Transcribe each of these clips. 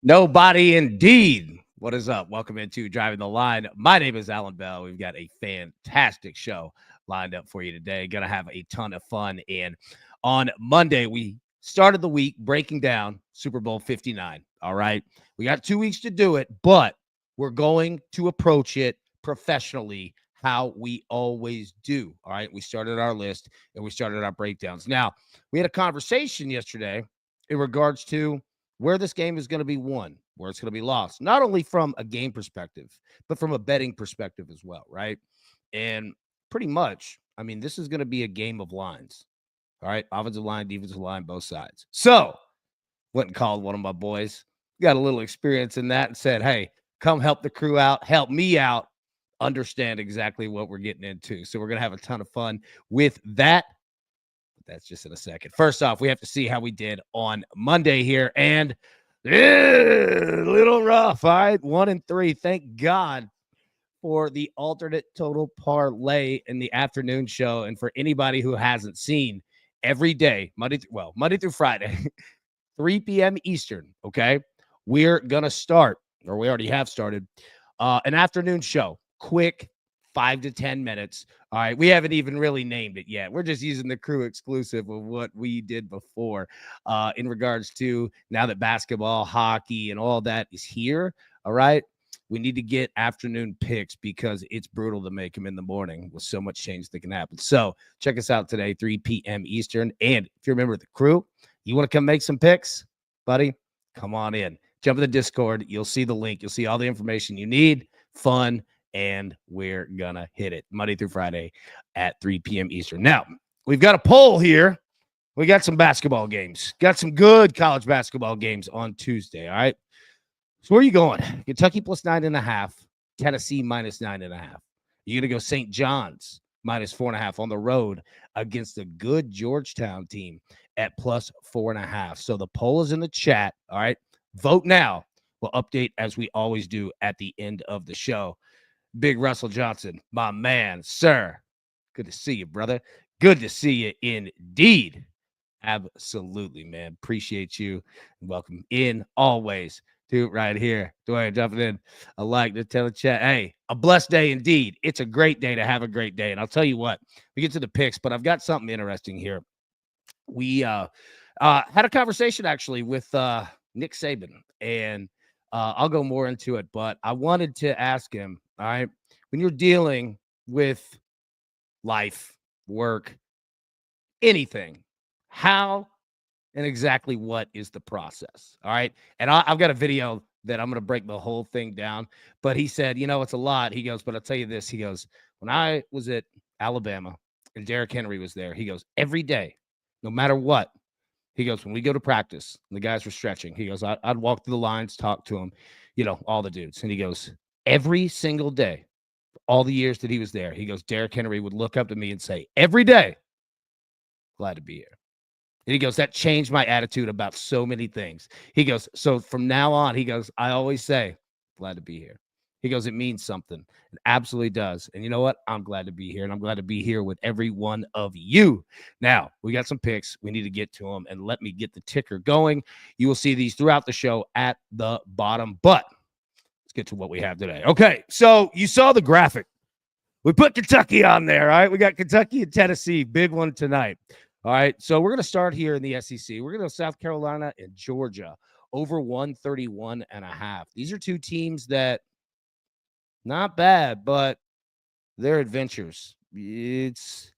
Nobody indeed. What is up? Welcome into Driving the Line. My name is Alan Bell. We've got a fantastic show lined up for you today. Going to have a ton of fun. And on Monday, we started the week breaking down Super Bowl 59. All right. We got 2 weeks to do it, but we're going to approach it professionally how we always do. All right. We started our list and we started our breakdowns. Now, we had a conversation yesterday in regards to where this game is going to be won, where it's going to be lost, not only from a game perspective, but from a betting perspective as well, right? And pretty much, I mean, this is going to be a game of lines, all right? Offensive line, defensive line, both sides. So, went and called one of my boys, got a little experience in that, and said, hey, come help the crew out, help me out, understand exactly what we're getting into. So, we're going to have a ton of fun with that. That's just in a second. First off, we have to see how we did on Monday here. And a little rough. All right. 1-3. Thank God for the alternate total parlay in the afternoon show. And for anybody who hasn't seen, every day, Monday through Friday, 3 p.m. Eastern. Okay. We're going to start, or we already have started, an afternoon show. Quick 5 to 10 minutes. All right. We haven't even really named it yet. We're just using the crew exclusive of what we did before in regards to now that basketball, hockey, and all that is here. All right. We need to get afternoon picks because it's brutal to make them in the morning with so much change that can happen. So check us out today, 3 p.m. Eastern. And if you're a member of the crew, you want to come make some picks, buddy, come on in. Jump in the Discord. You'll see the link. You'll see all the information you need. Fun. And we're going to hit it Monday through Friday at 3 p.m. Eastern. Now, we've got a poll here. We got some basketball games. Got some good college basketball games on Tuesday, all right? So where are you going? Kentucky plus 9.5, Tennessee minus 9.5. You're going to go St. John's minus 4.5 on the road against a good Georgetown team at plus 4.5. So the poll is in the chat, all right? Vote now. We'll update as we always do at the end of the show. Big Russell Johnson, my man, sir. Good to see you, brother. Good to see you indeed. Absolutely, man. Appreciate you. Welcome in always. Dude, right here. Dwayne jumping in. I like to tell the chat. Hey, a blessed day indeed. It's a great day to have a great day. And I'll tell you what, we get to the picks, but I've got something interesting here. We had a conversation actually with Nick Saban, and I'll go more into it, but I wanted to ask him, all right, when you're dealing with life, work, anything, how and exactly what is the process? All right. And I've got a video that I'm going to break the whole thing down. But he said, it's a lot. He goes, but I'll tell you this. He goes, when I was at Alabama and Derrick Henry was there, he goes, every day, no matter what, he goes, when we go to practice, and the guys were stretching, he goes, I'd walk through the lines, talk to them, all the dudes. And he goes, every single day, all the years that he was there, he goes, Derrick Henry would look up to me and say, every day, glad to be here. And he goes, that changed my attitude about so many things. He goes, so from now on, he goes, I always say, glad to be here. He goes, it means something. It absolutely does. And you know what? I'm glad to be here, and I'm glad to be here with every one of you. Now, we got some picks. We need to get to them, and let me get the ticker going. You will see these throughout the show at the bottom, but let's get to what we have today. Okay, so you saw the graphic. We put Kentucky on there, all right? We got Kentucky and Tennessee, big one tonight. All right, so we're going to start here in the SEC. We're going to go South Carolina and Georgia over 131.5. These are two teams that not bad, but they're adventures. It's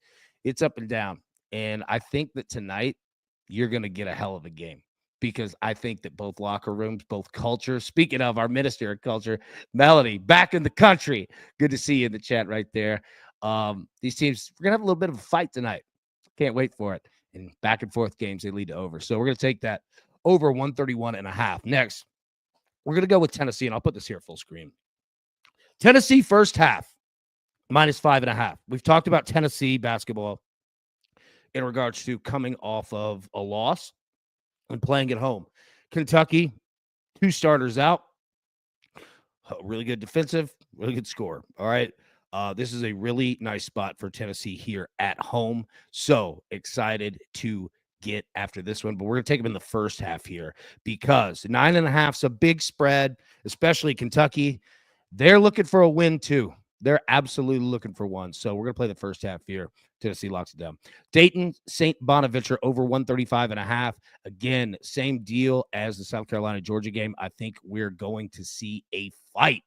up and down. And I think that tonight you're going to get a hell of a game because I think that both locker rooms, both cultures, speaking of our minister of culture, Melody, back in the country. Good to see you in the chat right there. These teams, we're going to have a little bit of a fight tonight. Can't wait for it. And back and forth games, they lead to over. So we're going to take that over 131.5. Next, we're going to go with Tennessee, and I'll put this here full screen. Tennessee first half, minus 5.5. We've talked about Tennessee basketball in regards to coming off of a loss and playing at home. Kentucky, 2 starters out. Really good defensive, really good score. All right. This is a really nice spot for Tennessee here at home. So excited to get after this one, but we're going to take them in the first half here because 9.5 is a big spread, especially Kentucky. They're looking for a win too. They're absolutely looking for one. So we're going to play the first half here. Tennessee locks it down. Dayton, St. Bonaventure over 135.5. Again, same deal as the South Carolina-Georgia game. I think we're going to see a fight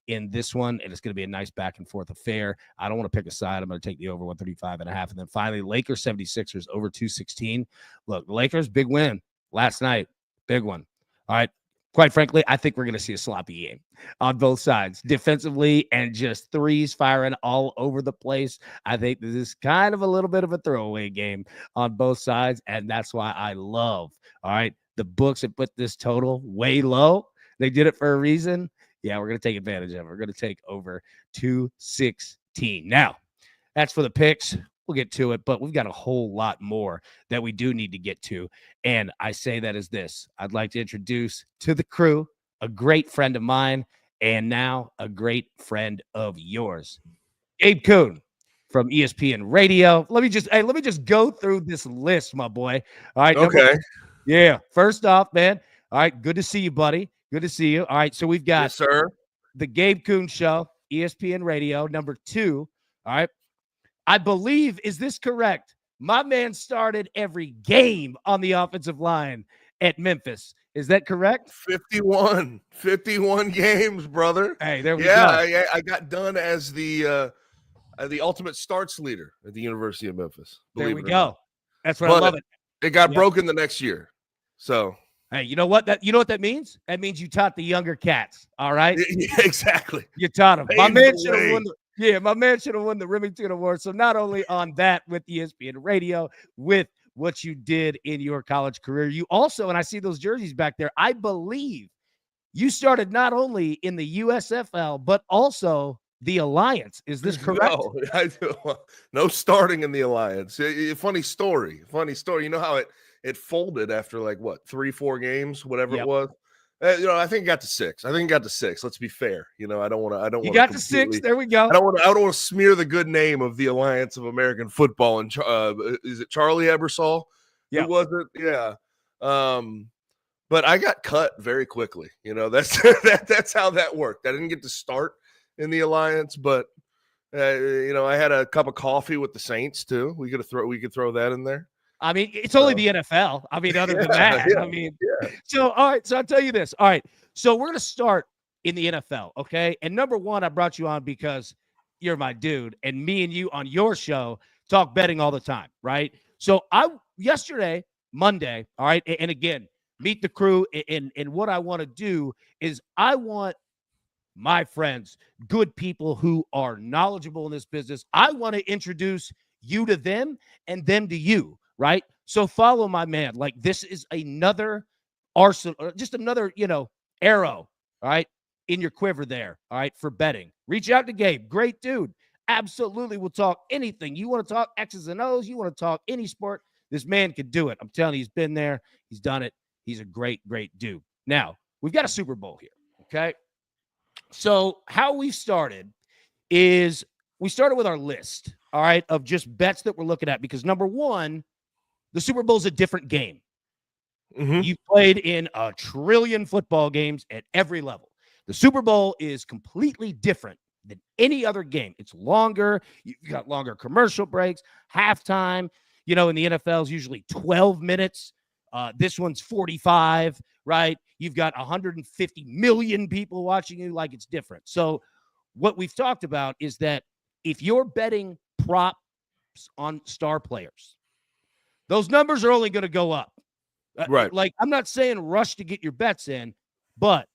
in this one, and it's going to be a nice back and forth affair. I don't want to pick a side. I'm going to take the over 135.5. And then finally, Lakers 76ers over 216. Look, the Lakers, big win last night. Big one. All right. Quite frankly, I think we're going to see a sloppy game on both sides, defensively and just threes firing all over the place. I think this is kind of a little bit of a throwaway game on both sides, and that's why I love, all right, the books that put this total way low. They did it for a reason. Yeah, we're going to take advantage of it. We're going to take over 216. Now, that's for the picks. We'll get to it, but we've got a whole lot more that we do need to get to. And I say that as this. I'd like to introduce to the crew a great friend of mine and now a great friend of yours, Gabe Kuhn from ESPN Radio. Let me just go through this list, my boy. All right. Okay. First off, man. All right. Good to see you, buddy. Good to see you. All right. So we've got Yes, sir. the Gabe Kuhn Show, ESPN Radio, number 2. All right. I believe, is this correct? My man started every game on the offensive line at Memphis. Is that correct? 51 games, brother. Hey, there we go. Yeah, I got done as the ultimate starts leader at the University of Memphis. There we go. That's what I love it. It got broken the next year. So, hey, you know what that means? That means you taught the younger cats. All right. Yeah, exactly. You taught them. My man should have won. My man should have won the Remington Award. So not only on that with ESPN Radio, with what you did in your college career, you also, and I see those jerseys back there, I believe you started not only in the USFL, but also the Alliance. Is this correct? No starting in the Alliance. Funny story. You know how it folded after 3-4 games, whatever it was. I think it got to 6. Let's be fair. I don't want to. You got to 6. There we go. I don't want to smear the good name of the Alliance of American Football. And is it Charlie Ebersol? Yeah. Who was it? Yeah. But I got cut very quickly. That's how that worked. I didn't get to start in the Alliance, but I had a cup of coffee with the Saints too. We could throw that in there. I mean, it's only the NFL. I mean, other than that, So, all right. So I'll tell you this. All right. So we're going to start in the NFL. Okay. And number one, I brought you on because you're my dude, and me and you on your show talk betting all the time. Right. So yesterday, Monday. All right. And again, meet the crew. And what I want to do is I want my friends, good people who are knowledgeable in this business. I want to introduce you to them and them to you. Right. So follow my man. Like, this is another arsenal, just another, arrow. All right. In your quiver there. All right. For betting. Reach out to Gabe. Great dude. Absolutely. We'll talk anything. You want to talk X's and O's. You want to talk any sport. This man could do it. I'm telling you, he's been there. He's done it. He's a great, great dude. Now, we've got a Super Bowl here. Okay. So how we started is we started with our list. All right. Of just bets that we're looking at, because number one, the Super Bowl is a different game. Mm-hmm. You played in 1 trillion football games at every level. The Super Bowl is completely different than any other game. It's longer. You've got longer commercial breaks, halftime. In the NFL is usually 12 minutes. This one's 45, right? You've got 150 million people watching you. Like, it's different. So what we've talked about is that if you're betting props on star players, those numbers are only going to go up. Right. Like, I'm not saying rush to get your bets in, but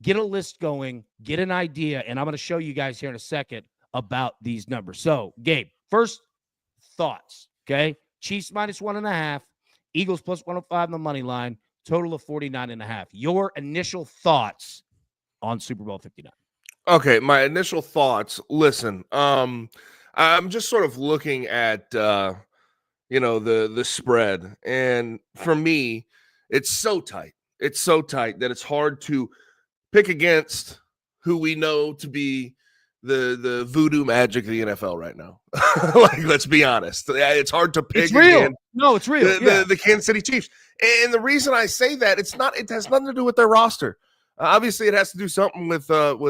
get a list going, get an idea, and I'm going to show you guys here in a second about these numbers. So, Gabe, first thoughts, okay? Chiefs -1.5, Eagles +105 on the money line, total of 49.5. Your initial thoughts on Super Bowl 59? Okay, my initial thoughts. Listen, I'm just sort of looking at the spread, and for me, it's so tight. It's so tight that it's hard to pick against who we know to be the voodoo magic of the NFL right now. Like, let's be honest. It's hard to pick. It's real. No, it's real. The Kansas City Chiefs. And the reason I say that, it has nothing to do with their roster. Obviously, it has to do something with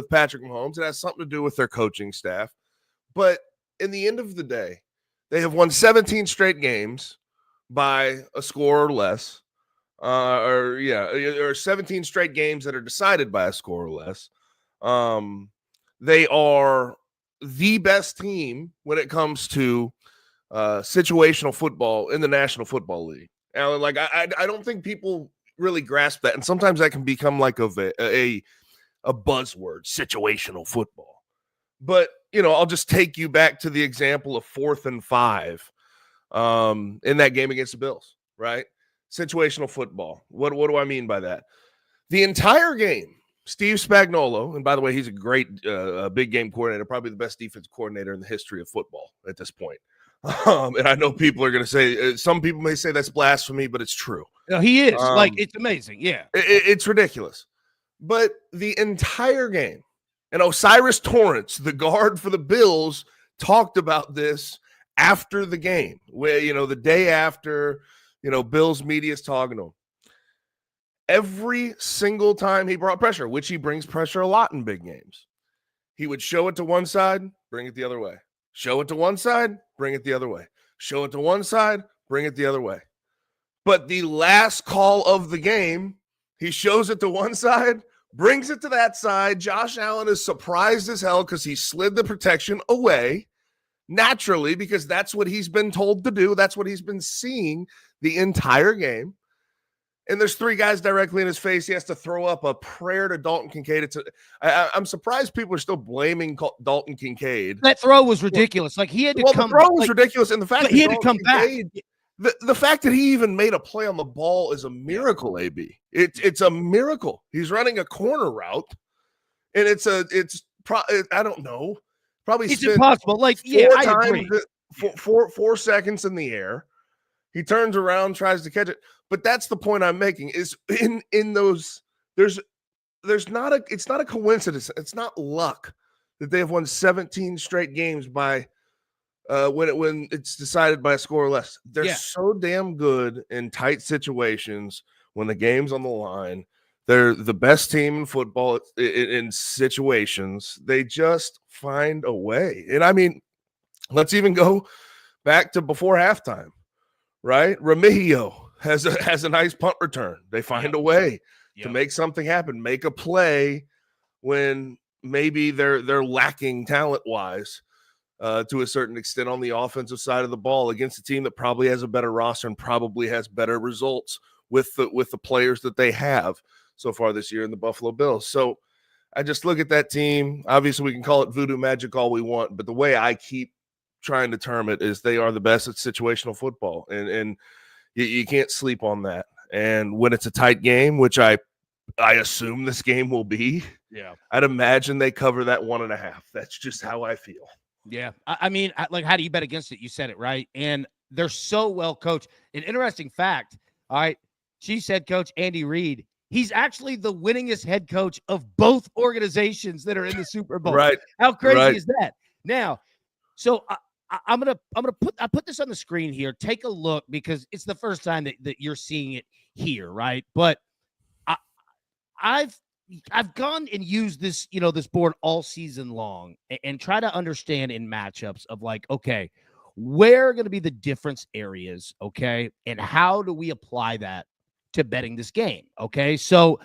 Patrick Mahomes. It has something to do with their coaching staff. But in the end of the day, they have won 17 straight games by a score or less. Or 17 straight games that are decided by a score or less. They are the best team when it comes to situational football in the National Football League. Alan, like, I don't think people really grasp that, and sometimes that can become like a buzzword, situational football. But I'll just take you back to the example of 4th and 5 in that game against the Bills, right? Situational football. What do I mean by that? The entire game, Steve Spagnuolo, and by the way, he's a great big game coordinator, probably the best defense coordinator in the history of football at this point. And I know people are going to say, some people may say that's blasphemy, but it's true. No, he is. It's amazing. Yeah. It's ridiculous. But the entire game, and Osiris Torrance, the guard for the Bills, talked about this after the game, where, the day after, Bills media's talking to him. Every single time he brought pressure, which he brings pressure a lot in big games, he would show it to one side, bring it the other way. Show it to one side, bring it the other way. Show it to one side, bring it the other way. But the last call of the game, he shows it to one side, brings it to that side. Josh Allen is surprised as hell because he slid the protection away naturally, because that's what he's been told to do. That's what he's been seeing the entire game. And there's 3 guys directly in his face. He has to throw up a prayer to Dalton Kincaid. I'm surprised people are still blaming Dalton Kincaid. That throw was ridiculous. Like, he had to come. The throw was ridiculous, and the fact that he had to come Kincaid, back. The fact that he even made a play on the ball is a miracle. AB, it's a miracle. He's running a corner route, and I don't know. Probably it's impossible. Like, I agree. 4 seconds in the air. He turns around, tries to catch it. But that's the point I'm making, is in those, it's not a coincidence. It's not luck that they have won 17 straight games by when it's decided by a score or less. They're so damn good in tight situations when the game's on the line. They're the best team in football in situations. They just find a way. And I mean, let's even go back to before halftime, right? Remigio has a nice punt return. They find a way to make something happen, make a play when maybe they're lacking talent-wise to a certain extent on the offensive side of the ball against a team that probably has a better roster and probably has better results with the players that they have so far this year in the Buffalo Bills. So I just look at that team. Obviously, we can call it voodoo magic all we want, but the way I keep trying to term it is they are the best at situational football, and you can't sleep on that. And when it's a tight game, which I assume this game will be, I'd imagine they cover that 1.5. That's just how I feel. Yeah. I mean, like, how do you bet against it? You said it, right? And they're so well coached. An interesting fact, all right, Chiefs head coach Andy Reid, he's actually the winningest head coach of both organizations that are in the Super Bowl. Right. How crazy is that? Now, so I'm gonna put this on the screen here. Take a look, because it's the first time that you're seeing it here, right? But I've gone and used this, this board all season long and try to understand in matchups of, like, okay, where are going to be the difference areas, okay, and how do we apply that to betting this game, okay? So,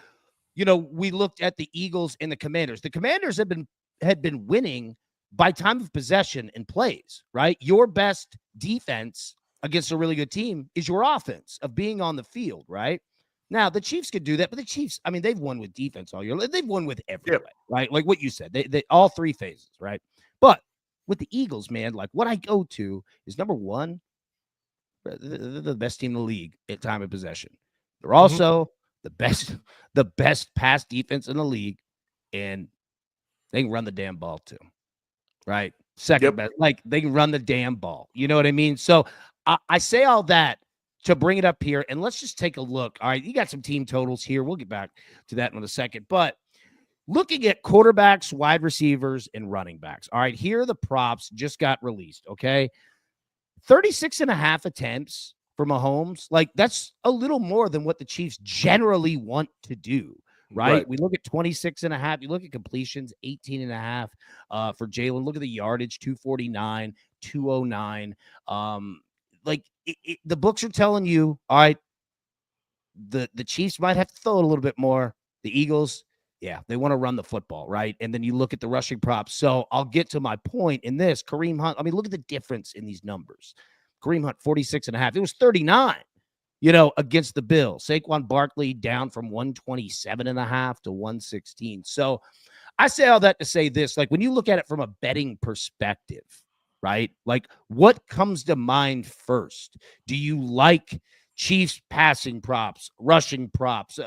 we looked at the Eagles and the Commanders. The Commanders had been winning by time of possession and plays, right? Your best defense against a really good team is your offense of being on the field, right? Now, the Chiefs could do that, but the Chiefs, I mean, they've won with defense all year. They've won with every way, right? Like what you said, they all 3 phases, right? But with the Eagles, man, like, what I go to is, number one, they're the best team in the league at time of possession. They're also the best pass defense in the league, and they can run the damn ball too. Right. Second best. Like, they can run the damn ball. You know what I mean? So I say all that to bring it up here, and let's just take a look. All right. You got some team totals here. We'll get back to that in a second. But, looking at quarterbacks, wide receivers, and running backs. All right, here are the props just got released, okay? 36.5 attempts for Mahomes. Like, that's a little more than what the Chiefs generally want to do, right? We look at 26.5. You look at completions, 18.5 for Jalen. Look at the yardage, 249, 209. The books are telling you, all right, the Chiefs might have to throw it a little bit more. The Eagles, yeah, they want to run the football, right? And then you look at the rushing props. So I'll get to my point in this. Kareem Hunt, I mean, look at the difference in these numbers. Kareem Hunt, 46.5. It was 39, against the Bills. Saquon Barkley down from 127.5 to 116. So I say all that to say this, like when you look at it from a betting perspective, right? Like what comes to mind first? Do you like Chiefs passing props, rushing props,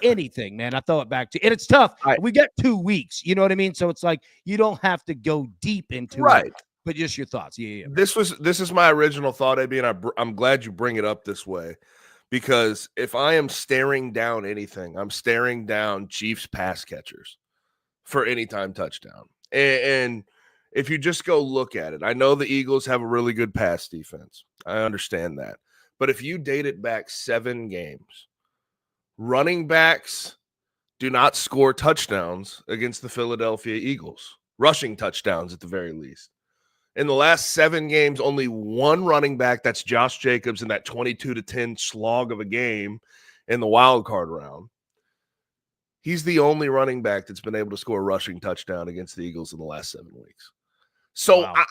anything, man? I throw it back to, and it's tough. We got 2 weeks, you know what I mean? So it's like you don't have to go deep into it, but just your thoughts. Yeah. This is my original thought, AB, and I'm glad you bring it up this way, because if I am staring down anything, I'm staring down Chiefs pass catchers for anytime touchdown. And if you just go look at it, I know the Eagles have a really good pass defense. I understand that. But if you date it back 7 games, running backs do not score touchdowns against the Philadelphia Eagles, rushing touchdowns at the very least. In the last 7 games, only one running back, that's Josh Jacobs, in that 22-10 slog of a game in the wild card round. He's the only running back that's been able to score a rushing touchdown against the Eagles in the last 7 weeks. So wow.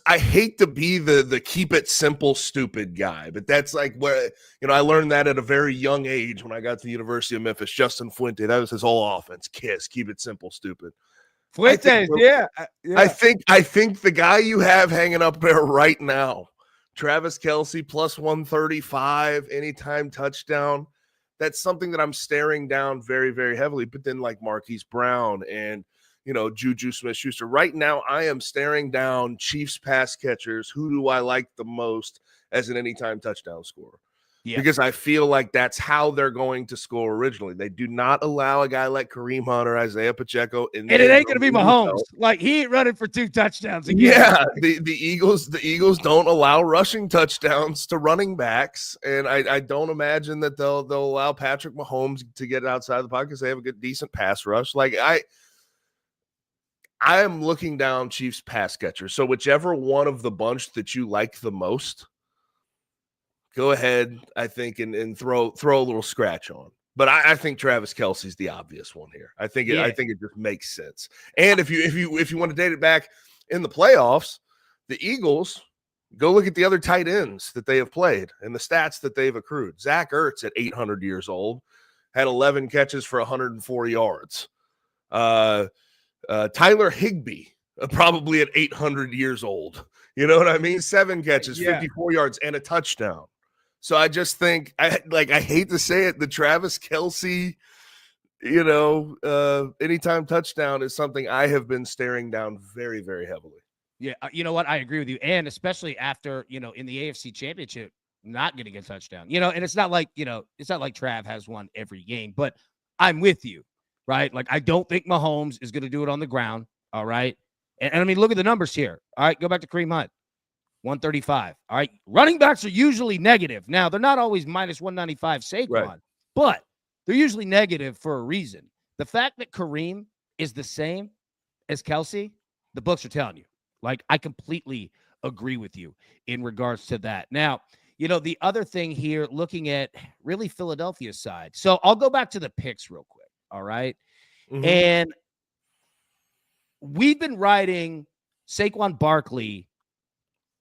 I hate to be the keep it simple, stupid guy, but that's like where, I learned that at a very young age when I got to the University of Memphis. Justin Fuente, that was his whole offense. KISS, keep it simple, stupid. Fuentes, yeah. I think the guy you have hanging up there right now, Travis Kelce plus 135, anytime touchdown. That's something that I'm staring down very, very heavily. But then like Marquise Brown and Juju Smith-Schuster. Right now, I am staring down Chiefs pass catchers. Who do I like the most as an anytime touchdown scorer? Yeah. Because I feel like that's how they're going to score originally. They do not allow a guy like Kareem Hunt or Isaiah Pacheco. And it ain't going to be Mahomes. Like, he ain't running for 2 touchdowns again. Yeah, the Eagles don't allow rushing touchdowns to running backs. And I don't imagine that they'll allow Patrick Mahomes to get outside the pocket because they have a good, decent pass rush. Like, I am looking down Chiefs pass catchers. So whichever one of the bunch that you like the most, go ahead, I think, and throw a little scratch on. But I think Travis Kelce's the obvious one here. I think it just makes sense. And if you want to date it back in the playoffs, the Eagles, go look at the other tight ends that they have played and the stats that they've accrued. Zach Ertz at 800 years old had 11 catches for 104 yards. Tyler Higbee, probably at 800 years old. You know what I mean? 7 catches, 54 yards, and a touchdown. So I just think, I hate to say it, the Travis Kelce, anytime touchdown is something I have been staring down very, very heavily. Yeah, you know what? I agree with you. And especially after, in the AFC Championship, not getting a touchdown. And it's not like, Trav has one every game, but I'm with you. Right? Like, I don't think Mahomes is going to do it on the ground. All right. And I mean, look at the numbers here. All right. Go back to Kareem Hunt, 135. All right. Running backs are usually negative. Now, they're not always minus 195 Saquon, but they're usually negative for a reason. The fact that Kareem is the same as Kelce, the books are telling you. Like, I completely agree with you in regards to that. Now, the other thing here, looking at really Philadelphia's side. So I'll go back to the picks real quick. All right. Mm-hmm. And we've been riding Saquon Barkley,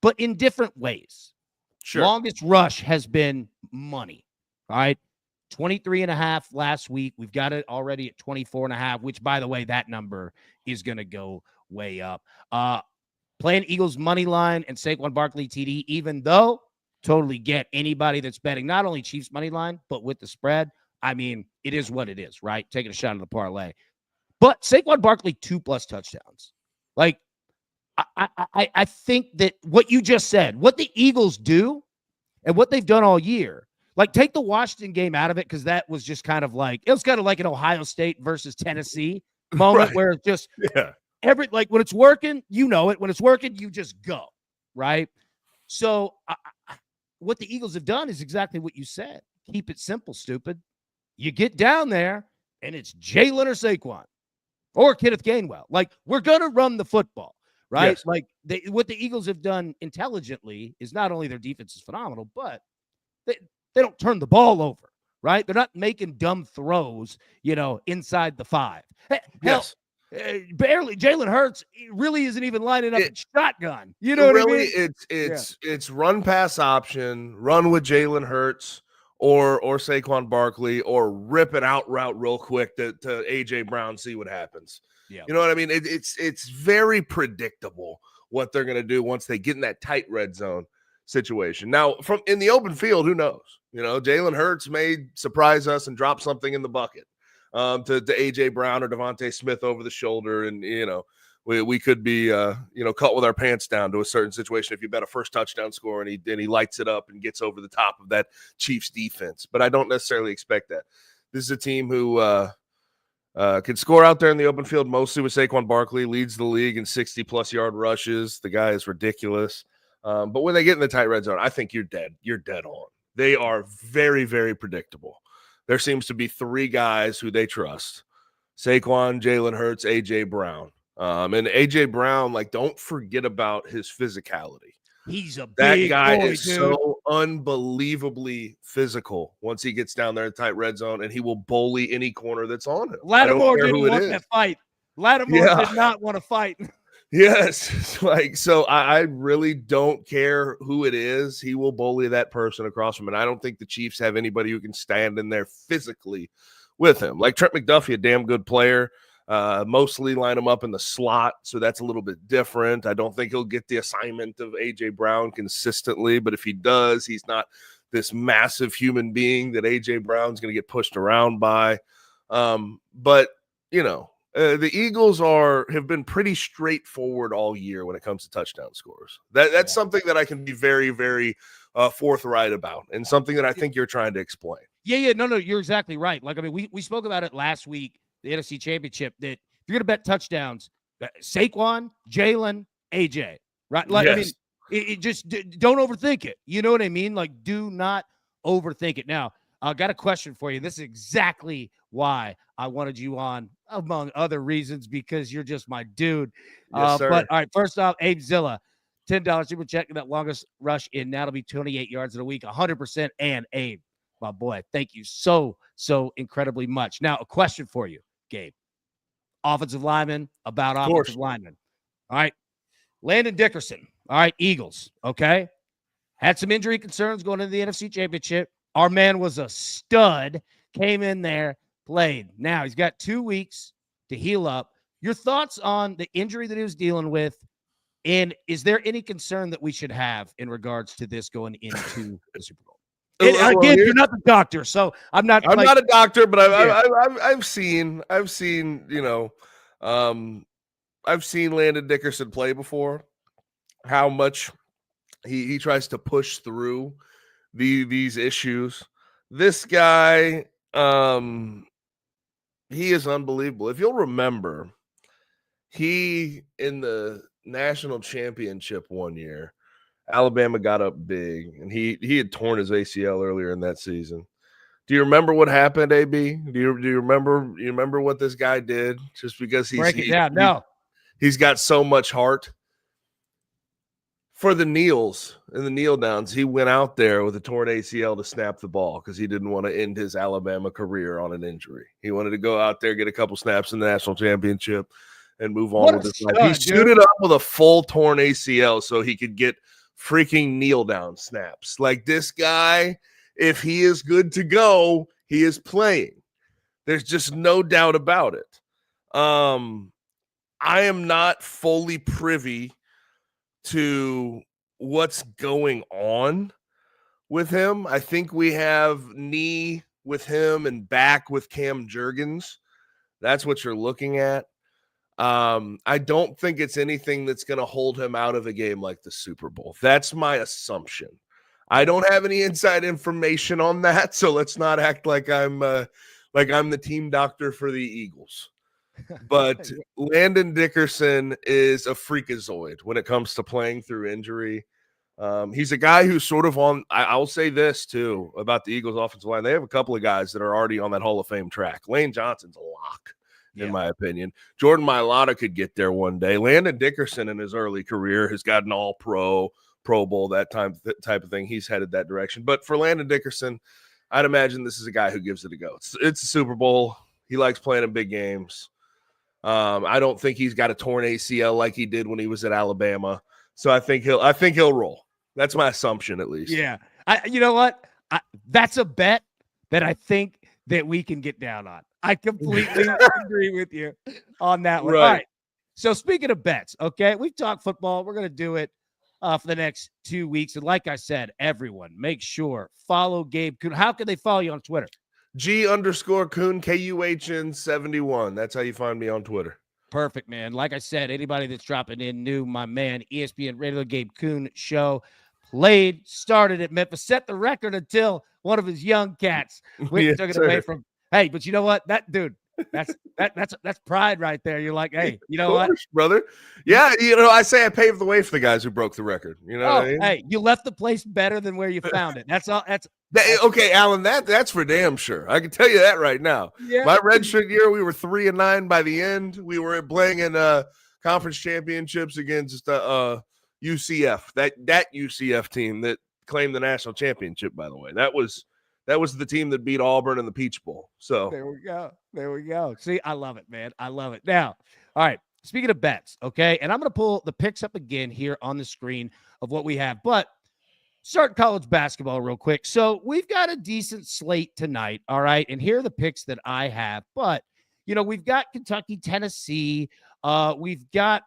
but in different ways. Sure. Longest rush has been money. All right. 23.5 last week. We've got it already at 24.5, which, by the way, that number is going to go way up. Playing Eagles money line and Saquon Barkley TD, even though totally get anybody that's betting not only Chiefs money line, but with the spread. I mean, it is what it is, right? Taking a shot at the parlay. But Saquon Barkley, 2+ touchdowns. Like, I think that what you just said, what the Eagles do and what they've done all year, like, take the Washington game out of it because that was just kind of like, it was kind of like an Ohio State versus Tennessee. moment Right. where it's just Yeah. when it's working, you know it. When it's working, you just go, right? So what the Eagles have done is exactly what you said. Keep it simple, stupid. You get down there, and it's Jalen or Saquon or Kenneth Gainwell. Like, we're going to run the football, right? Yes. Like, what the Eagles have done intelligently is not only their defense is phenomenal, but they don't turn the ball over, right? They're not making dumb throws, inside the 5. Hell, Yes. barely Jalen Hurts really isn't even lining up in shotgun. You know what I Really, mean? it's run pass option, run with Jalen Hurts or Saquon Barkley, or rip it out route real quick to AJ Brown, see what happens. Yeah. You know what I mean? It's very predictable what they're gonna do once they get in that tight red zone situation. Now, from in the open field, who knows? Jalen Hurts may surprise us and drop something in the bucket to AJ Brown or Devontae Smith over the shoulder, and we could be caught with our pants down to a certain situation if you bet a first touchdown score and he lights it up and gets over the top of that Chiefs defense. But I don't necessarily expect that. This is a team who can score out there in the open field, mostly with Saquon Barkley, leads the league in 60-plus yard rushes. The guy is ridiculous. But when they get in the tight red zone, I think you're dead. You're dead on. They are very, very predictable. There seems to be 3 guys who they trust: Saquon, Jalen Hurts, AJ Brown. And AJ Brown, don't forget about his physicality. He's a That big guy boy, is dude. so unbelievably physical once he gets down there in tight red zone, and he will bully any corner that's on him. Lattimore didn't want that fight. Lattimore did not want to fight. Yes. So I really don't care who it is. He will bully that person across from him. And I don't think the Chiefs have anybody who can stand in there physically with him. Like Trent McDuffie, a damn good player. Mostly line him up in the slot, so that's a little bit different. I don't think he'll get the assignment of A.J. Brown consistently, but if he does, he's not this massive human being that A.J. Brown's going to get pushed around by. But the Eagles have been pretty straightforward all year when it comes to touchdown scores. That's something that I can be very, very forthright about, and something that I think you're trying to explain. Yeah. No, you're exactly right. We spoke about it last week, the NFC Championship, that if you're going to bet touchdowns, Saquon, Jalen, AJ, right? Yes. It just don't overthink it. You know what I mean? Do not overthink it. Now, I got a question for you. This is exactly why I wanted you on, among other reasons, because you're just my dude. Yes, sir. But all right, first off, Abe Zilla, $10 super check that longest rush in. Now it'll be 28 yards in a week, 100%. And Abe, my boy, thank you so incredibly much. Now, a question for you, Gabe. Offensive lineman, about offensive lineman. All right. Landon Dickerson. All right, Eagles. Okay. Had some injury concerns going into the NFC Championship. Our man was a stud. Came in there, played. Now he's got 2 weeks to heal up. Your thoughts on the injury that he was dealing with, and is there any concern that we should have in regards to this going into the Super Bowl? Again, you're not the doctor, so I'm not a doctor, but I've seen I've seen Landon Dickerson play before. How much he tries to push through these issues. This guy, he is unbelievable. If you'll remember, he in the national championship one year, Alabama got up big, and he had torn his ACL earlier in that season. Do you remember what happened, AB? Do you remember? You remember what this guy did? Just because break it down. No, he's got so much heart. For the kneels and the kneel downs, he went out there with a torn ACL to snap the ball because he didn't want to end his Alabama career on an injury. He wanted to go out there, get a couple snaps in the national championship, and move on with his life. He suited up with a full torn ACL so he could get freaking kneel down snaps. Like, this guy, if he is good to go, he is playing. There's just no doubt about it. I am not fully privy to what's going on with him. I think we have knee with him and back with Cam Jurgens. That's what you're looking at. I don't think it's anything that's going to hold him out of a game like the Super Bowl. That's my assumption. I don't have any inside information on that, so let's not act like I'm the team doctor for the Eagles. But Landon Dickerson is a freakazoid when it comes to playing through injury. He's a guy who's sort of on. I'll say this too about the Eagles' offensive line. They have a couple of guys that are already on that Hall of Fame track. Lane Johnson's a lock, in my opinion. Jordan Mailata could get there one day. Landon Dickerson in his early career has gotten all Pro Bowl, that type of thing. He's headed that direction. But for Landon Dickerson, I'd imagine this is a guy who gives it a go. It's a Super Bowl. He likes playing in big games. I don't think he's got a torn ACL like he did when he was at Alabama. So I think he'll roll. That's my assumption, at least. Yeah. You know what? That's a bet that I think that we can get down on. I completely agree with you on that one. Right. All right. So speaking of bets, okay, we've talked football. We're going to do it for the next 2 weeks. And like I said, everyone, make sure follow Gabe Kuhn. How can they follow you on Twitter? G_Kuhn, KUHN 71. That's how you find me on Twitter. Perfect, man. Like I said, anybody that's dropping in new, my man, ESPN Radio Gabe Kuhn show started at Memphis, set the record until one of his young cats took it away from. Hey, but you know what? That dude, that's pride right there. You're like, hey, you know what, brother? Yeah, I say I paved the way for the guys who broke the record. You know what I mean? Hey, you left the place better than where you found it. That's all. Okay, Alan. That's for damn sure. I can tell you that right now. Yeah. My redshirt year, we were 3-9 by the end. We were playing in conference championships against UCF. That UCF team that claimed the national championship. By the way, that was the team that beat Auburn in the Peach Bowl. So there we go. See, I love it, man. I love it. Now, all right. Speaking of bets, okay, and I'm going to pull the picks up again here on the screen of what we have, but start college basketball real quick. So we've got a decent slate tonight, all right, and here are the picks that I have, but, we've got Kentucky, Tennessee, we've got,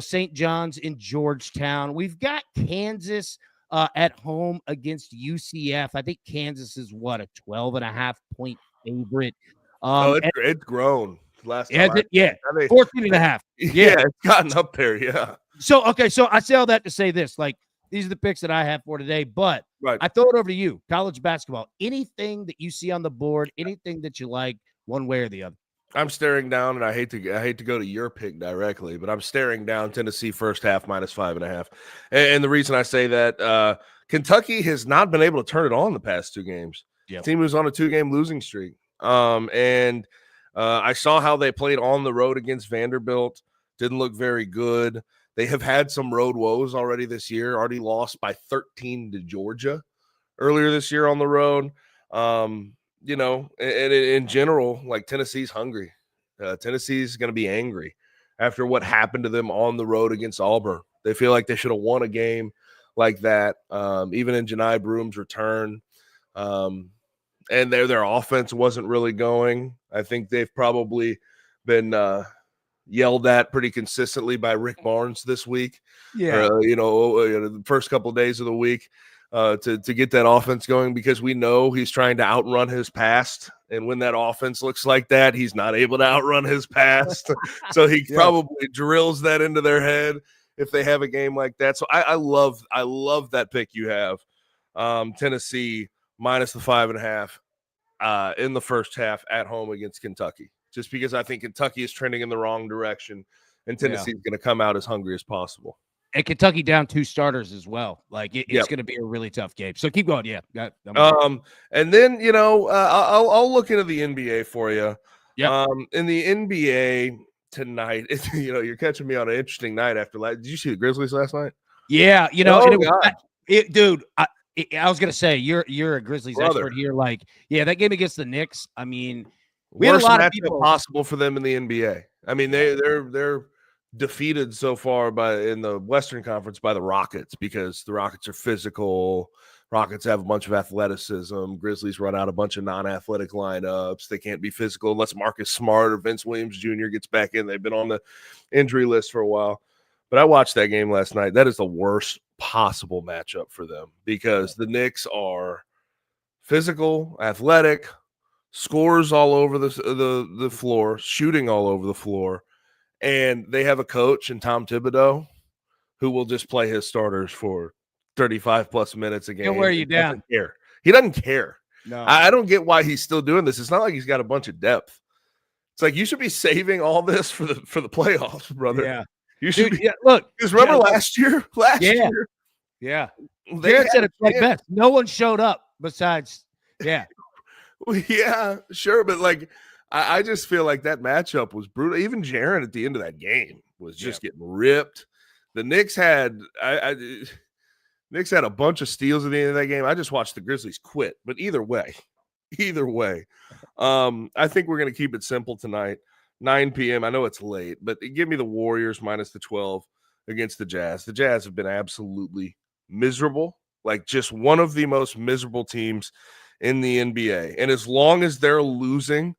St. John's in Georgetown, we've got Kansas at home against UCF. I think Kansas is, a 12.5-point favorite. It's grown. Last time 14.5. Yeah, it's gotten up there. Yeah. So I say all that to say this, like, these are the picks that I have for today, but I throw it over to you. College basketball, anything that you see on the board, anything that you like one way or the other. I'm staring down, and I hate to go to your pick directly, but I'm staring down Tennessee first half -5.5. And the reason I say that, Kentucky has not been able to turn it on the past 2 games. Yep. The team was on a 2-game losing streak. I saw how they played on the road against Vanderbilt. Didn't look very good. They have had some road woes already this year. Already lost by 13 to Georgia earlier this year on the road. And in general, like, Tennessee's hungry. Tennessee's going to be angry after what happened to them on the road against Auburn. They feel like they should have won a game like that, even in Janai Broom's return. And their offense wasn't really going. I think they've probably been yelled at pretty consistently by Rick Barnes this week. Yeah. The first couple of days of the week to get that offense going, because we know he's trying to outrun his past. And when that offense looks like that, he's not able to outrun his past. So he probably drills that into their head if they have a game like that. So I love that pick you have. Tennessee -5.5 in the first half at home against Kentucky, just because I think Kentucky is trending in the wrong direction and Tennessee is going to come out as hungry as possible. And Kentucky down 2 starters as well. Like, it's going to be a really tough game. So keep going. Yeah. And then, I'll look into the NBA for you. Yeah. In the NBA tonight, you're catching me on an interesting night after last. Did you see the Grizzlies last night? Yeah. Dude, I was gonna say you're a Grizzlies expert here. Like, that game against the Knicks. I mean, we had a lot of people possible for them in the NBA. I mean, they're defeated so far in the Western Conference by the Rockets, because the Rockets are physical. Rockets have a bunch of athleticism. Grizzlies run out a bunch of non-athletic lineups. They can't be physical unless Marcus Smart or Vince Williams Jr. gets back in. They've been on the injury list for a while. But I watched that game last night. That is the worst possible matchup for them, because the Knicks are physical, athletic, scores all over the floor, shooting all over the floor, and they have a coach in Tom Thibodeau who will just play his starters for 35 plus minutes a game. He'll wear you down. He doesn't care. No, I don't get why he's still doing this. It's not like he's got a bunch of depth. It's like you should be saving all this for the playoffs, brother. Yeah. You should Dude, be. yeah, look. Because remember look, last year? Last Yeah. year, Yeah. they Jared said had it quite a chance. best. No one showed up besides, yeah. Well, yeah, sure, but like I just feel like that matchup was brutal. Even Jaren at the end of that game was just getting ripped. The Knicks had Knicks had a bunch of steals at the end of that game. I just watched the Grizzlies quit. But either way, I think we're going to keep it simple tonight. 9 p.m. I know it's late, but give me the Warriors minus the 12 against the Jazz. The Jazz have been absolutely miserable, like just one of the most miserable teams in the NBA. And as long as they're losing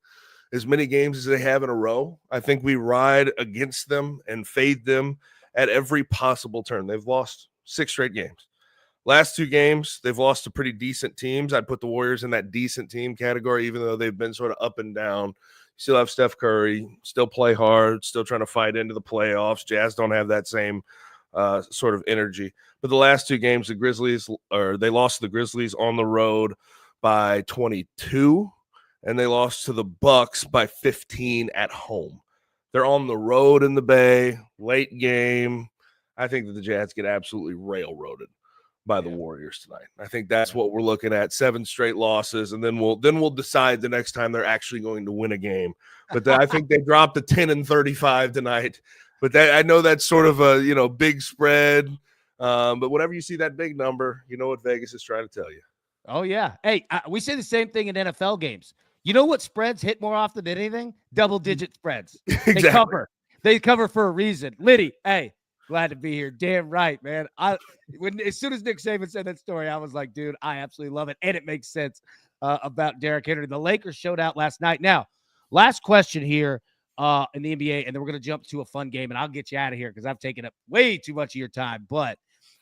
as many games as they have in a row, I think we ride against them and fade them at every possible turn. They've lost 6 straight games. Last 2 games, they've lost to pretty decent teams. I'd put the Warriors in that decent team category, even though they've been sort of up and down. Still have Steph Curry, still play hard, still trying to fight into the playoffs. Jazz don't have that same sort of energy. But the last 2 games, they lost to the Grizzlies on the road by 22, and they lost to the Bucks by 15 at home. They're on the road in the Bay, late game. I think that the Jazz get absolutely railroaded by the Warriors tonight. I think that's what we're looking at, 7 straight losses, and then we'll decide the next time they're actually going to win a game. But I think they dropped to 10-35 tonight. But I know that's sort of a big spread. But whenever you see that big number, you know what Vegas is trying to tell you. Oh, yeah. Hey, we say the same thing in NFL games. You know what spreads hit more often than anything? Double-digit spreads. Exactly. They cover for a reason. Liddy, hey, glad to be here. Damn right, man. As soon as Nick Saban said that story, I was like, dude, I absolutely love it. And it makes sense about Derrick Henry. The Lakers showed out last night. Now, last question here in the NBA, and then we're going to jump to a fun game, and I'll get you out of here because I've taken up way too much of your time. But,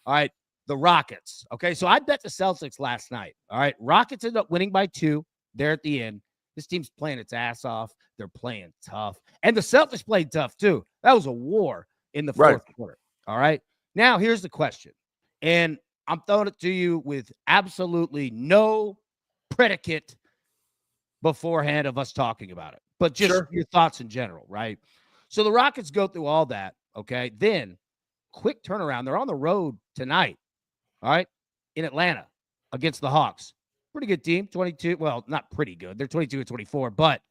all right, the Rockets. Okay, so I bet the Celtics last night. All right, Rockets ended up winning by 2 there at the end. This team's playing its ass off. They're playing tough. And the Celtics played tough, too. That was a war in the fourth quarter. All right. Now, here's the question. And I'm throwing it to you with absolutely no predicate beforehand of us talking about it, but just your thoughts in general, right? So the Rockets go through all that. Okay. Then quick turnaround. They're on the road tonight. All right. In Atlanta against the Hawks. Pretty good team. 22. Well, not pretty good. They're 22-24, but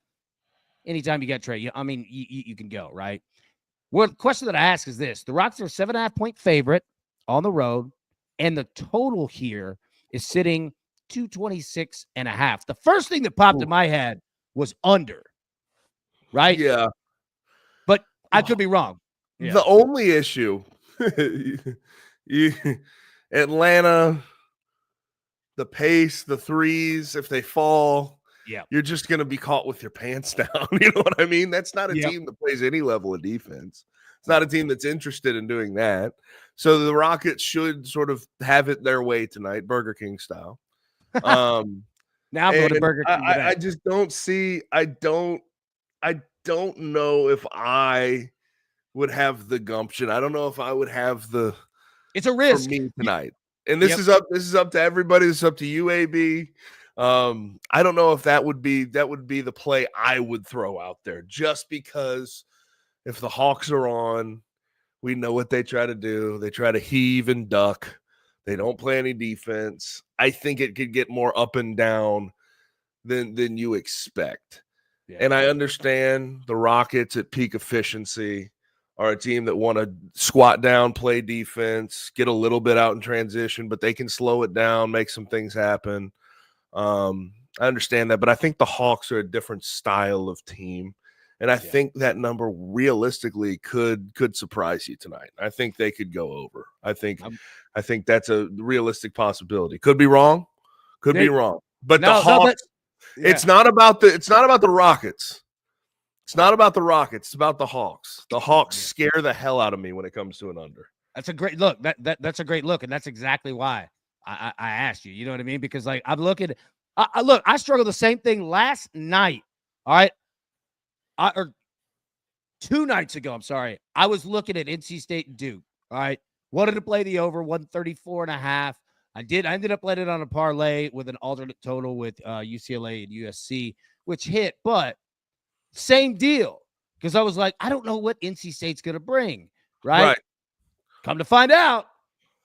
anytime you get Trey, you can go, right? Well, the question that I ask is this. The Rockets are a 7.5-point favorite on the road, and the total here is sitting 226.5. The first thing that popped in my head was under, right? Yeah. But I could be wrong. Yeah. The only issue, Atlanta, the pace, the threes, if they fall, you're just going to be caught with your pants down. You know what I mean? That's not a team that plays any level of defense. It's not a team that's interested in doing that. So the Rockets should sort of have it their way tonight, Burger King style. Now I'm going to Burger King. I just don't see. I don't know if I would have the gumption. I don't know if I would have the. It's a risk for me tonight. And this is up. This is up to everybody. This is up to you, AB. I don't know if that would be the play I would throw out there, just because if the Hawks are on, we know what they try to do. They try to heave and duck. They don't play any defense. I think it could get more up and down than you expect. Yeah. And I understand the Rockets at peak efficiency are a team that want to squat down, play defense, get a little bit out in transition, but they can slow it down, make some things happen. I understand that, but I think the Hawks are a different style of team. And I think that number realistically could surprise you tonight. I think they could go over. I think that's a realistic possibility. Could be wrong. Be wrong. But the Hawks, it's not about the Rockets. It's not about the Rockets. It's about the Hawks. The Hawks scare the hell out of me when it comes to an under. That's a great look. That's a great look, and that's exactly why I asked you. You know what I mean? Because like I'm looking. I struggled the same thing last night. All right. Or 2 nights ago, I'm sorry. I was looking at NC State and Duke. All right. Wanted to play the over 134.5. I ended up letting it on a parlay with an alternate total with UCLA and USC, which hit. But Same deal. Because I was like, I don't know what NC State's going to bring, right? Come to find out,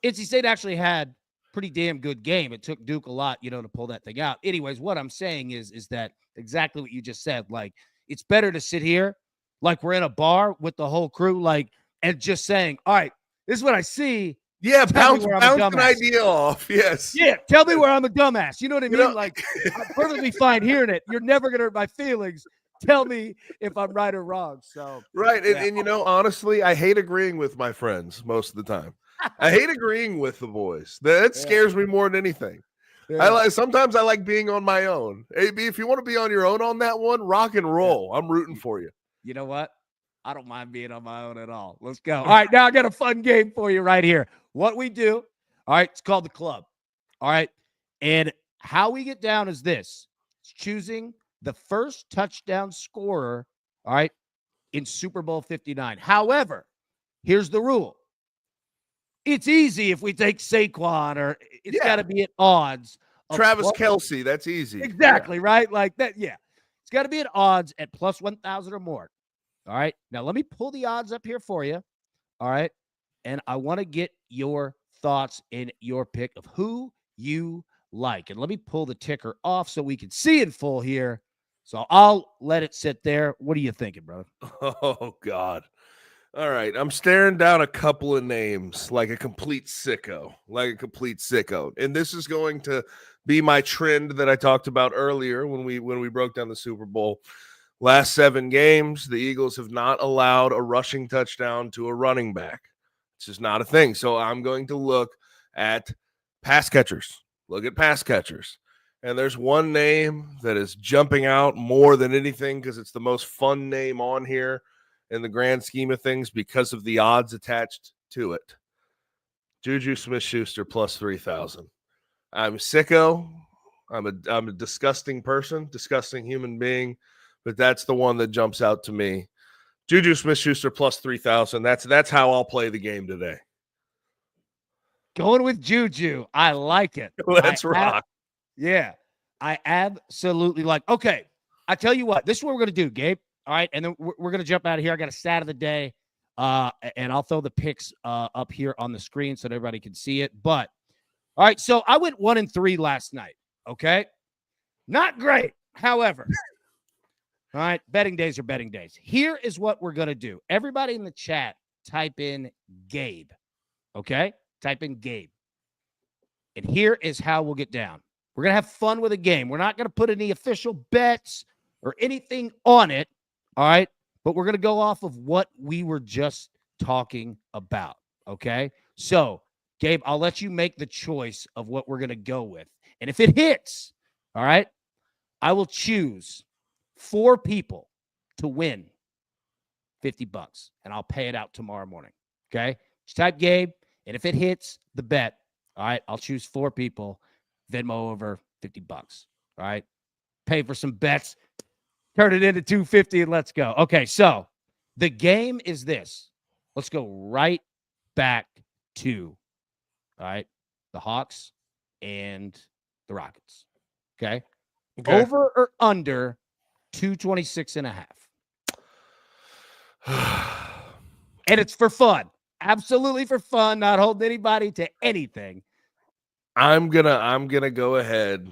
NC State actually had pretty damn good game. It took Duke a lot, to pull that thing out. Anyways, what I'm saying is that exactly what you just said. Like, it's better to sit here like we're in a bar with the whole crew, like, and just saying, all right, this is what I see. Yeah, bounce an idea off. Yes. Yeah, tell me where I'm a dumbass. You know what I mean? Like, I'm perfectly fine hearing it. You're never going to hurt my feelings. Tell me if I'm right or wrong. So right. Yeah. And honestly, I hate agreeing with my friends most of the time. I hate agreeing with the boys. That scares me more than anything. Yeah. Sometimes I like being on my own. AB, if you want to be on your own on that one, rock and roll. I'm rooting for you. You know what? I don't mind being on my own at all. Let's go. All right, now I got a fun game for you right here. What we do, all right, it's called the club. All right, and how we get down is this. It's choosing the first touchdown scorer, all right, in Super Bowl 59. However, here's the rule. It's easy if we take Saquon, or it's got to be at odds. Travis Kelce, that's easy. Exactly, right? Like that, yeah. It's got to be at odds at plus 1,000 or more. All right, now let me pull the odds up here for you. All right, and I want to get your thoughts and your pick of who you like. And let me pull the ticker off so we can see in full here. So I'll let it sit there. What are you thinking, brother? Oh, God. All right, I'm staring down a couple of names like a complete sicko. And this is going to be my trend that I talked about earlier when we broke down the Super Bowl. Last 7 games, the Eagles have not allowed a rushing touchdown to a running back. It's just not a thing. So I'm going to look at pass catchers. And there's one name that is jumping out more than anything because it's the most fun name on here in the grand scheme of things because of the odds attached to it. Juju Smith-Schuster plus 3,000. I'm a sicko. I'm a disgusting person, disgusting human being. But that's the one that jumps out to me. Juju Smith-Schuster plus 3,000. That's how I'll play the game today. Going with Juju. I like it. Let's rock. I absolutely like. Okay, I tell you what. This is what we're going to do, Gabe. All right, and then we're going to jump out of here. I got a stat of the day, and I'll throw the picks up here on the screen so that everybody can see it. But, all right, so I went 1-3 last night, okay? Not great, however. All right, betting days are betting days. Here is what we're going to do. Everybody in the chat, type in Gabe, okay? Type in Gabe. And here is how we'll get down. We're going to have fun with a game. We're not going to put any official bets or anything on it, all right? But we're going to go off of what we were just talking about, okay? So, Gabe, I'll let you make the choice of what we're going to go with. And if it hits, all right, I will choose 4 people to win $50, and I'll pay it out tomorrow morning. Okay? Just type Gabe, and if it hits the bet, all right, I'll choose 4 people, Venmo over $50. All right? Pay for some bets, turn it into $250, and let's go. Okay, so the game is this. Let's go right back to, all right, the Hawks and the Rockets. Okay? Over or under 226.5. And it's for fun. Absolutely for fun, not holding anybody to anything. I'm gonna go ahead.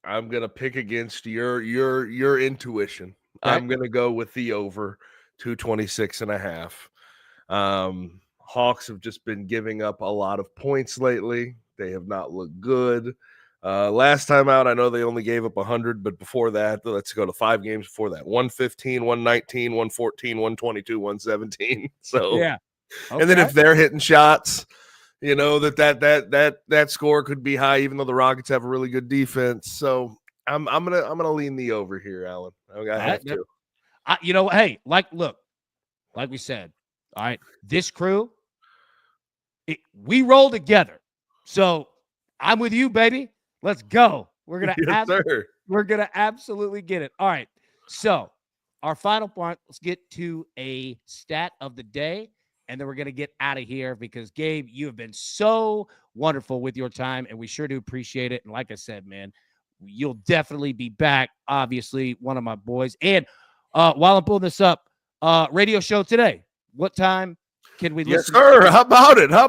I'm gonna pick against your intuition. Right. I'm gonna go with the over 226.5. Hawks have just been giving up a lot of points lately. They have not looked good. Last time out, I know they only gave up 100, but before that, let's go to 5 games before that. 115, 119, 114, 122, 117. So yeah. Okay. And then if they're hitting shots, that score could be high, even though the Rockets have a really good defense. So I'm gonna lean the over here, Alan. I have to. Hey, like we said, all right, this crew, we roll together. So I'm with you, baby. Let's go. We're gonna absolutely get it. All right. So our final part, let's get to a stat of the day, and then we're gonna get out of here because Gabe, you have been so wonderful with your time, and we sure do appreciate it. And like I said, man, you'll definitely be back. Obviously, one of my boys. And while I'm pulling this up, radio show today. What time can we listen? Yes, sir. How about it? I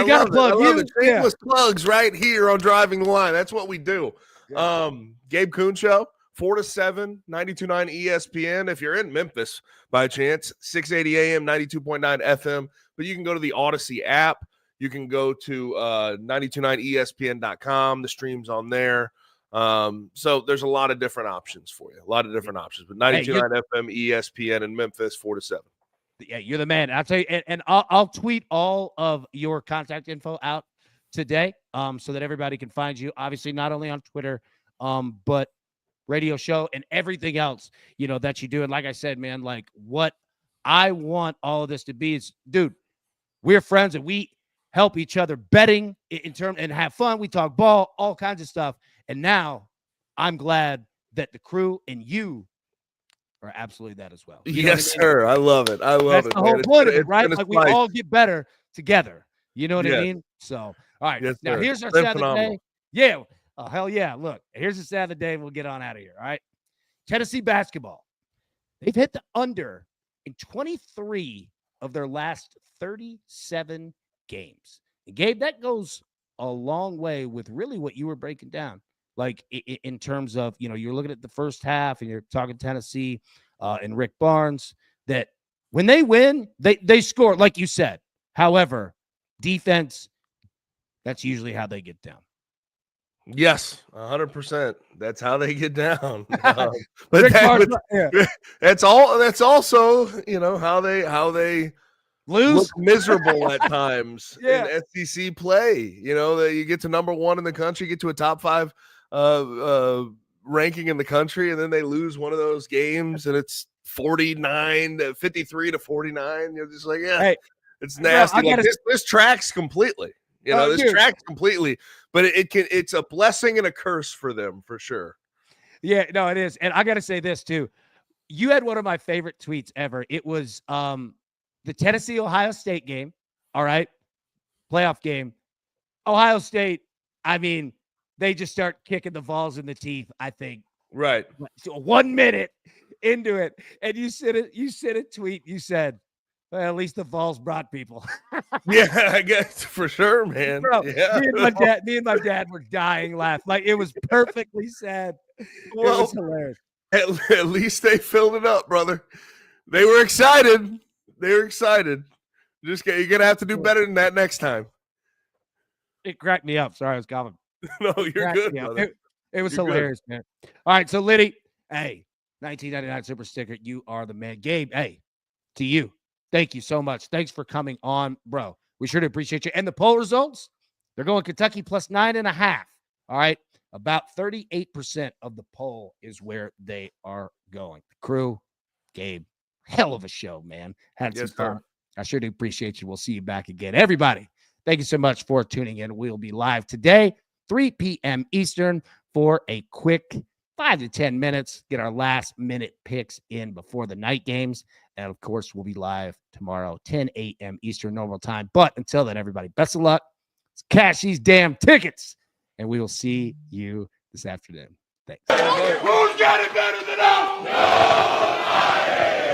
gotta plug love it. you. Shameless plugs right here on Driving the Line. That's what we do. Gabe Kuhn Show, 4 to 7, 92.9 ESPN. If you're in Memphis by chance, 680 AM, 92.9 FM. But you can go to the Odyssey app. You can go to 929ESPN.com. The stream's on there. So there's a lot of different options for you. But 92.9 FM, ESPN in Memphis, 4 to 7. Yeah, you're the man. I'll tell you, and I'll tweet all of your contact info out today, so that everybody can find you. Obviously, not only on Twitter, but radio show and everything else, that you do. And like I said, man, like what I want all of this to be is, dude, we're friends and we help each other betting in terms and have fun. We talk ball, all kinds of stuff. And now I'm glad that the crew and you are absolutely that as well. Yes, sir. I love it. That's the whole point of it, right? Like we all get better together. You know what I mean? So, all right. Yes, now sir. here's our stat of the day. Yeah. Oh, hell yeah. Look, here's the stat of the day and we'll get on out of here. All right. Tennessee basketball. They've hit the under in 23 of their last 37 games. And Gabe, that goes a long way with really what you were breaking down. Like in terms of, you're looking at the first half and you're talking Tennessee and Rick Barnes, that when they win, they score, like you said. However, defense, that's usually how they get down. Yes, 100%. That's how they get down. But that's also, how they lose, look miserable at times in SEC play. That you get to number 1 in the country, get to a top 5 ranking in the country, and then they lose one of those games and it's 53 to 49. You're just like, it's nasty. Bro, this tracks completely. This tracks completely, but it's a blessing and a curse for them for sure. Yeah, no, it is. And I got to say this too. You had one of my favorite tweets ever. It was the Tennessee-Ohio State game. All right. Playoff game. Ohio State, I mean, they just start kicking the balls in the teeth, I think. Right. 1 minute into it. And you said a tweet. You said, well, at least the Vols brought people. Yeah, I guess for sure, man. Bro, yeah. me and my dad were dying laughing. Like it was perfectly said. Well, it was hilarious. At least they filled it up, brother. They were excited. You're gonna have to do better than that next time. It cracked me up. Sorry, I was coughing. No, you're good, brother. It was hilarious, man. All right, so Liddy, hey, 1999 Super Sticker, you are the man. Gabe, hey, to you. Thank you so much. Thanks for coming on, bro. We sure do appreciate you. And the poll results, they're going Kentucky plus 9.5. All right. About 38% of the poll is where they are going. The crew, Gabe, hell of a show, man. Had some fun. I sure do appreciate you. We'll see you back again. Everybody, thank you so much for tuning in. We'll be live today, 3 p.m. Eastern, for a quick 5 to 10 minutes. Get our last minute picks in before the night games. And, of course, we'll be live tomorrow, 10 a.m. Eastern normal time. But until then, everybody, best of luck. Let's cash these damn tickets. And we will see you this afternoon. Thanks. Who's got it better than us? Nobody.